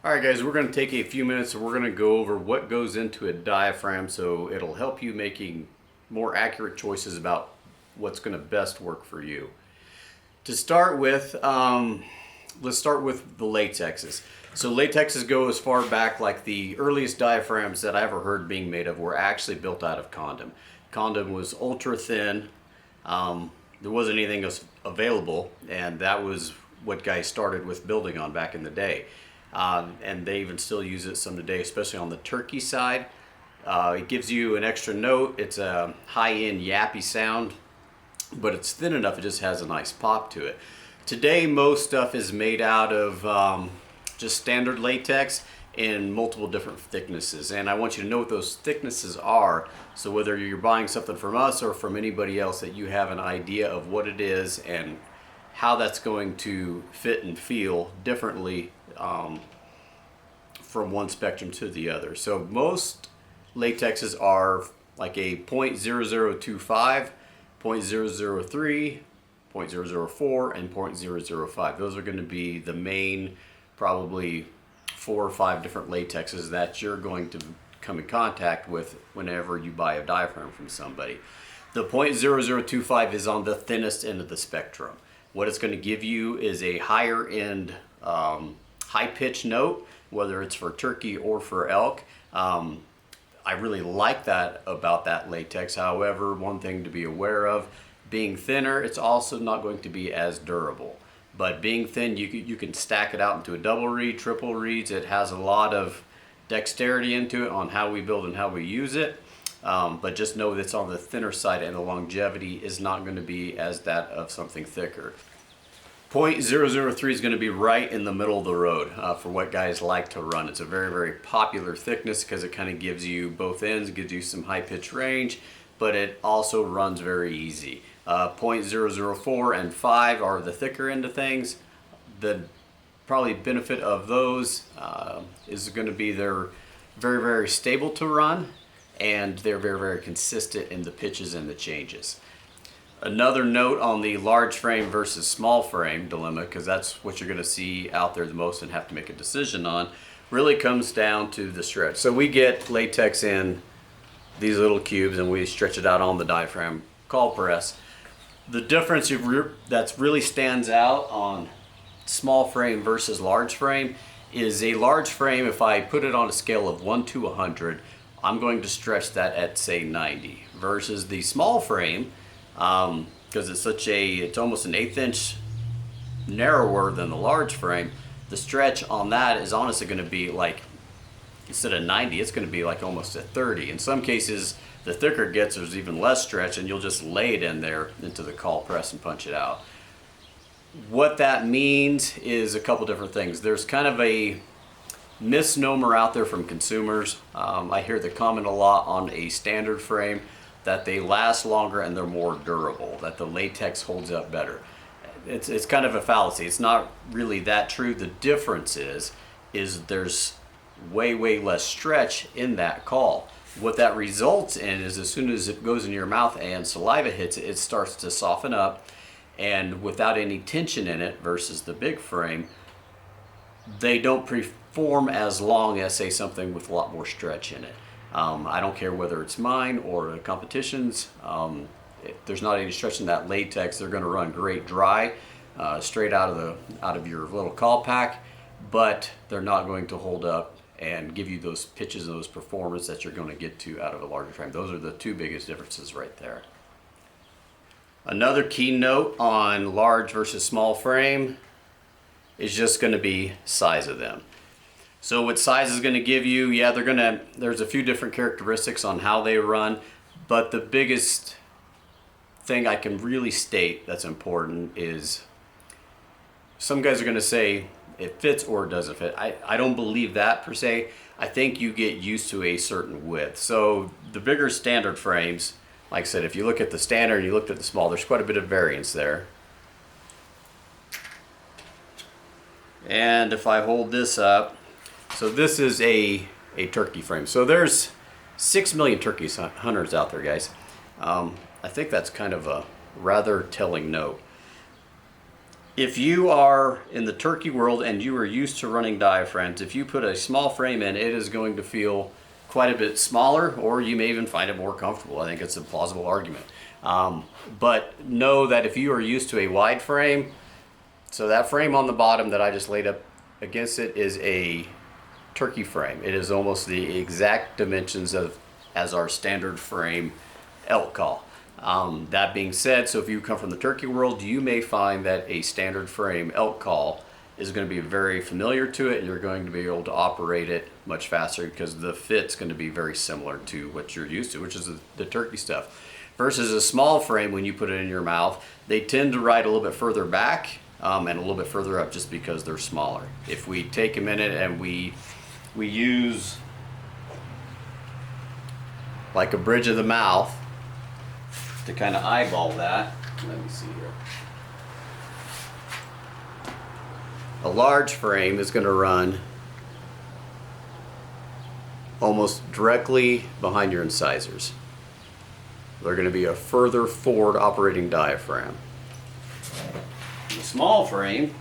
Alright guys, we're going to take a few minutes and we're going to go over what goes into a diaphragm so it'll help you making more accurate choices about what's going to best work for you. To start with, let's start with the latexes. So latexes go as far back, like the earliest diaphragms that I ever heard being made of were actually built out of condom. Condom was ultra thin, there wasn't anything else available, and that was what guys started with building on back in the day. And they even still use it some today, especially on the turkey side. It gives you an extra note. It's a high-end yappy sound, but it's thin enough it just has a nice pop to it. Today most stuff is made out of just standard latex in multiple different thicknesses, and I want you to know what those thicknesses are, so whether you're buying something from us or from anybody else, that you have an idea of what it is and how that's going to fit and feel differently from one spectrum to the other. So most latexes are like a 0.0025, 0.003, 0.004, and 0.005. Those are going to be the main, probably 4 or 5 different latexes that you're going to come in contact with whenever you buy a diaphragm from somebody. The 0.0025 is on the thinnest end of the spectrum. What it's going to give you is a higher end high pitch note, whether it's for turkey or for elk. I really like that about that latex. However, one thing to be aware of, being thinner, it's also not going to be as durable. But being thin, you can stack it out into a double reed, triple reeds. It has a lot of dexterity into it on how we build and how we use it. But just know that it's on the thinner side, and the longevity is not going to be as that of something thicker. 0.003 is going to be right in the middle of the road for what guys like to run. It's a very, very popular thickness because it kind of gives you both ends, gives you some high pitch range, but it also runs very easy. 0.004 and 5 are the thicker end of things. The probably benefit of those is going to be they're very, very stable to run, and they're very, very consistent in the pitches and the changes. Another note on the large frame versus small frame dilemma, because that's what you're going to see out there the most and have to make a decision on, really comes down to the stretch. So we get latex in these little cubes and we stretch it out on the diaphragm call press. The difference that really stands out on small frame versus large frame is a large frame, if I put it on a scale of 1 to 100, I'm going to stretch that at say 90, versus the small frame, because it's almost an 1/8 inch narrower than the large frame. The stretch on that is honestly going to be like, instead of 90, it's going to be like almost a 30. In some cases, the thicker it gets, there's even less stretch, and you'll just lay it in there into the call press and punch it out. What that means is a couple different things. There's kind of a misnomer out there from consumers. I hear the comment a lot on a standard frame that they last longer and they're more durable, that the latex holds up better. It's kind of a fallacy. It's not really that true. The difference is there's way, way less stretch in that call. What that results in is as soon as it goes in your mouth and saliva hits it, it starts to soften up, and without any tension in it versus the big frame, they don't perform as long as, say, something with a lot more stretch in it. I don't care whether it's mine or the competition's. If there's not any stretch in that latex, they're going to run great dry, straight out of your little call pack, but they're not going to hold up and give you those pitches and those performance that you're going to get to out of a larger frame. Those are the two biggest differences right there. Another key note on large versus small frame is just going to be size of them. So what size is going to give you, yeah, there's a few different characteristics on how they run, but the biggest thing I can really state that's important is some guys are going to say it fits or it doesn't fit. I don't believe that per se. I think you get used to a certain width. So the bigger standard frames, like I said, if you look at the standard and you looked at the small, there's quite a bit of variance there. And if I hold this up, so this is a turkey frame. So there's 6 million turkey hunters out there, guys. I think that's kind of a rather telling note. If you are in the turkey world and you are used to running diaphragms, if you put a small frame in, it is going to feel quite a bit smaller, or you may even find it more comfortable. I think it's a plausible argument. But know that if you are used to a wide frame, so that frame on the bottom that I just laid up against it is a turkey frame. It is almost the exact dimensions of as our standard frame Elk Call. That being said, so if you come from the turkey world, you may find that a standard frame Elk Call is going to be very familiar to it, and you're going to be able to operate it much faster because the fit's going to be very similar to what you're used to, which is the turkey stuff. Versus a small frame, when you put it in your mouth, they tend to ride a little bit further back and a little bit further up just because they're smaller. If we take a minute and we use like a bridge of the mouth to kind of eyeball that. Let me see here. A large frame is going to run almost directly behind your incisors. They're going to be a further forward operating diaphragm. The small frame,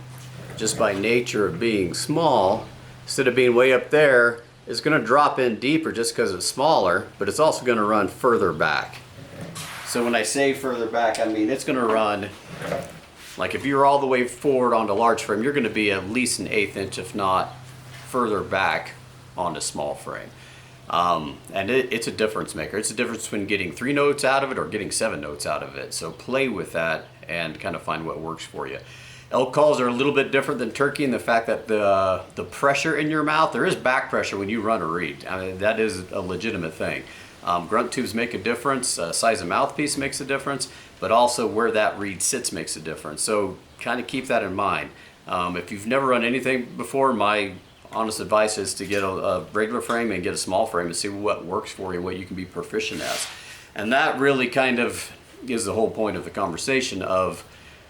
just by nature of being small, instead of being way up there, is going to drop in deeper just because it's smaller, but it's also going to run further back. So when I say further back, I mean it's going to run, like if you're all the way forward onto large frame, you're going to be at least an 1/8 inch, if not further back onto small frame. And it's a difference maker. It's a difference between getting 3 notes out of it or getting 7 notes out of it. So play with that and kind of find what works for you. Elk calls are a little bit different than turkey in the fact that the pressure in your mouth, there is back pressure when you run a reed. I mean, that is a legitimate thing. Grunt tubes make a difference, size of mouthpiece makes a difference, but also where that reed sits makes a difference. So kind of keep that in mind. If you've never run anything before, my honest advice is to get a regular frame and get a small frame and see what works for you, what you can be proficient as. And that really kind of is the whole point of the conversation of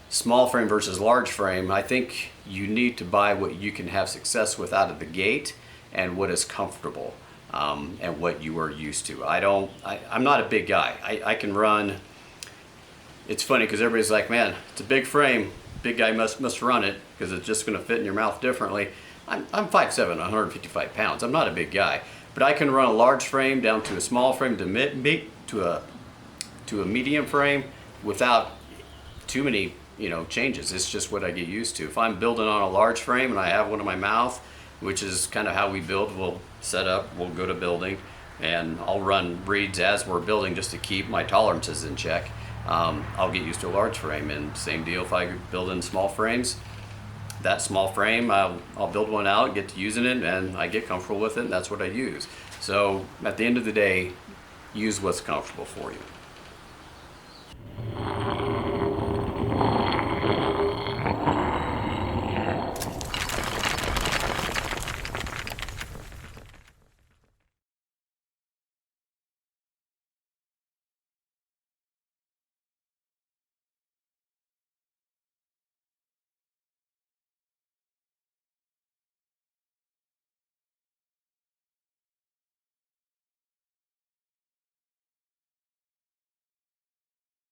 small frame versus large frame. I think you need to buy what you can have success with out of the gate and what is comfortable. And what you are used to. I'm not a big guy. I can run. It's funny because everybody's like, man, it's a big frame. Big guy must run it because it's just going to fit in your mouth differently. I'm 5'7", 155 pounds. I'm not a big guy, but I can run a large frame down to a small frame to a medium frame without too many changes. It's just what I get used to. If I'm building on a large frame and I have one in my mouth, which is kind of how we build, we'll set up, we'll go to building, and I'll run reeds as we're building just to keep my tolerances in check. I'll get used to a large frame, and same deal if I build in small frames. That small frame, I'll build one out, get to using it, and I get comfortable with it, and that's what I use. So at the end of the day, use what's comfortable for you.